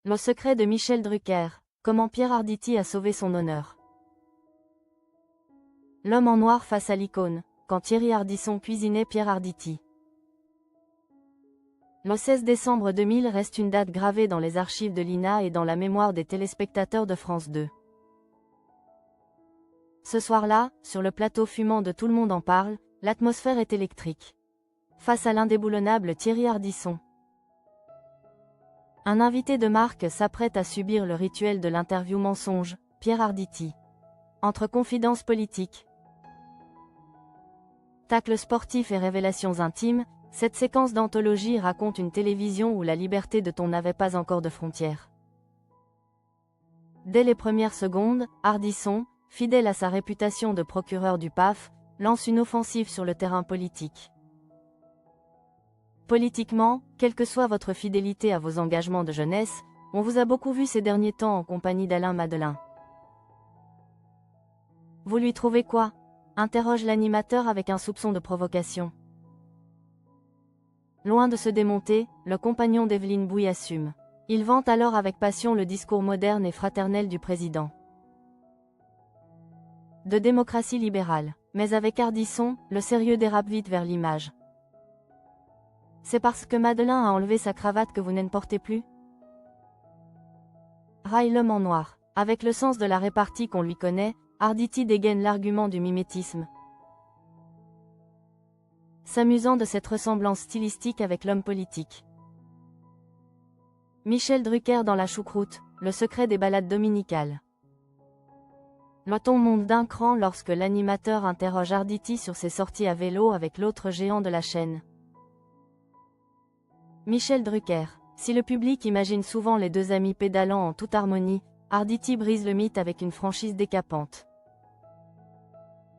Le secret de Michel Drucker. Comment Pierre Arditi a sauvé son honneur. L'homme en noir face à l'icône, quand Thierry Ardisson cuisinait Pierre Arditi. Le 16 décembre 2000 reste une date gravée dans les archives de l'INA et dans la mémoire des téléspectateurs de France 2. Ce soir-là, sur le plateau fumant de Tout le monde en parle, l'atmosphère est électrique. Face à l'indéboulonnable Thierry Ardisson. Un invité de marque s'apprête à subir le rituel de l'interview mensonge, Pierre Arditi. Entre confidences politiques, tacles sportifs et révélations intimes, cette séquence d'anthologie raconte une télévision où la liberté de ton n'avait pas encore de frontières. Dès les premières secondes, Ardisson, fidèle à sa réputation de procureur du PAF, lance une offensive sur le terrain politique. Politiquement, quelle que soit votre fidélité à vos engagements de jeunesse, on vous a beaucoup vu ces derniers temps en compagnie d'Alain Madelin. Vous lui trouvez quoi? Interroge l'animateur avec un soupçon de provocation. Loin de se démonter, le compagnon d'Evelyne Bouy assume. Il vante alors avec passion le discours moderne et fraternel du président. De démocratie libérale. Mais avec Ardisson, le sérieux dérape vite vers l'image. C'est parce que Madelin a enlevé sa cravate que vous ne portez plus? Raille l'homme en noir. Avec le sens de la répartie qu'on lui connaît, Arditi dégaine l'argument du mimétisme. S'amusant de cette ressemblance stylistique avec l'homme politique. Michel Drucker dans la choucroute, le secret des balades dominicales. Le ton monte d'un cran lorsque l'animateur interroge Arditi sur ses sorties à vélo avec l'autre géant de la chaîne. Michel Drucker. Si le public imagine souvent les deux amis pédalant en toute harmonie, Arditi brise le mythe avec une franchise décapante.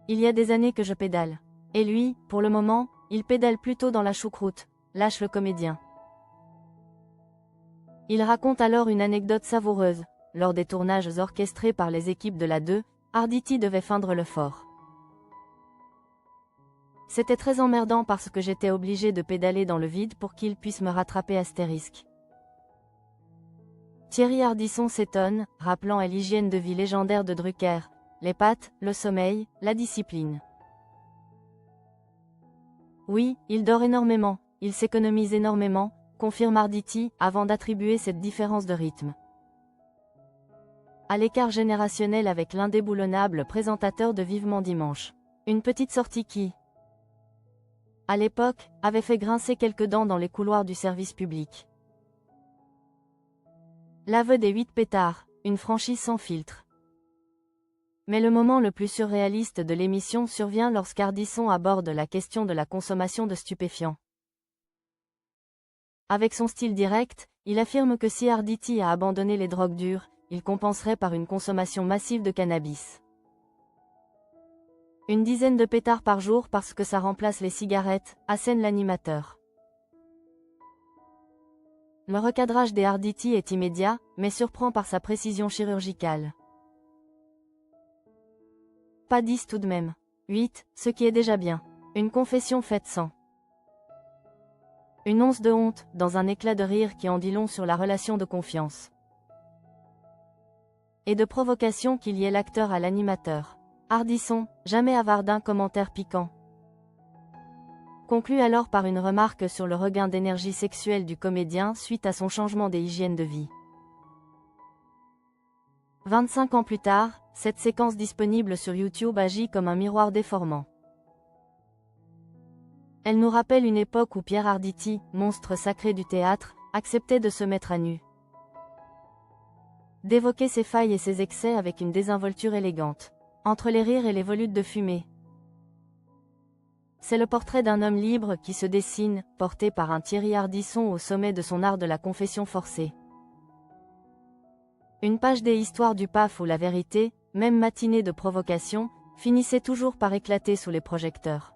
Il y a des années que je pédale. Et lui, pour le moment, il pédale plutôt dans la choucroute, lâche le comédien. Il raconte alors une anecdote savoureuse. Lors des tournages orchestrés par les équipes de la 2, Arditi devait feindre le fort. C'était très emmerdant parce que j'étais obligé de pédaler dans le vide pour qu'il puisse me rattraper astérisque. Thierry Ardisson s'étonne, rappelant à l'hygiène de vie légendaire de Drucker, les pattes, le sommeil, la discipline. Oui, il dort énormément, il s'économise énormément, confirme Arditi, avant d'attribuer cette différence de rythme à l'écart générationnel avec l'indéboulonnable présentateur de Vivement Dimanche. Une petite sortie qui, à l'époque, avait fait grincer quelques dents dans les couloirs du service public. L'aveu des 8 pétards, une franchise sans filtre. Mais le moment le plus surréaliste de l'émission survient lorsqu'Ardisson aborde la question de la consommation de stupéfiants. Avec son style direct, il affirme que si Arditi a abandonné les drogues dures, il compenserait par une consommation massive de cannabis. Une dizaine de pétards par jour parce que ça remplace les cigarettes, assène l'animateur. Le recadrage des Arditi est immédiat, mais surprend par sa précision chirurgicale. Pas 10 tout de même. 8, ce qui est déjà bien. Une confession faite sans une once de honte, dans un éclat de rire qui en dit long sur la relation de confiance et de provocation qui liait l'acteur à l'animateur. Ardisson, jamais avare d'un commentaire piquant. Conclut alors par une remarque sur le regain d'énergie sexuelle du comédien suite à son changement des hygiènes de vie. 25 ans plus tard, cette séquence disponible sur YouTube agit comme un miroir déformant. Elle nous rappelle une époque où Pierre Arditi, monstre sacré du théâtre, acceptait de se mettre à nu. D'évoquer ses failles et ses excès avec une désinvolture élégante. Entre les rires et les volutes de fumée. C'est le portrait d'un homme libre qui se dessine, porté par un Thierry Ardisson au sommet de son art de la confession forcée. Une page des histoires du PAF où la vérité, même matinée de provocation, finissait toujours par éclater sous les projecteurs.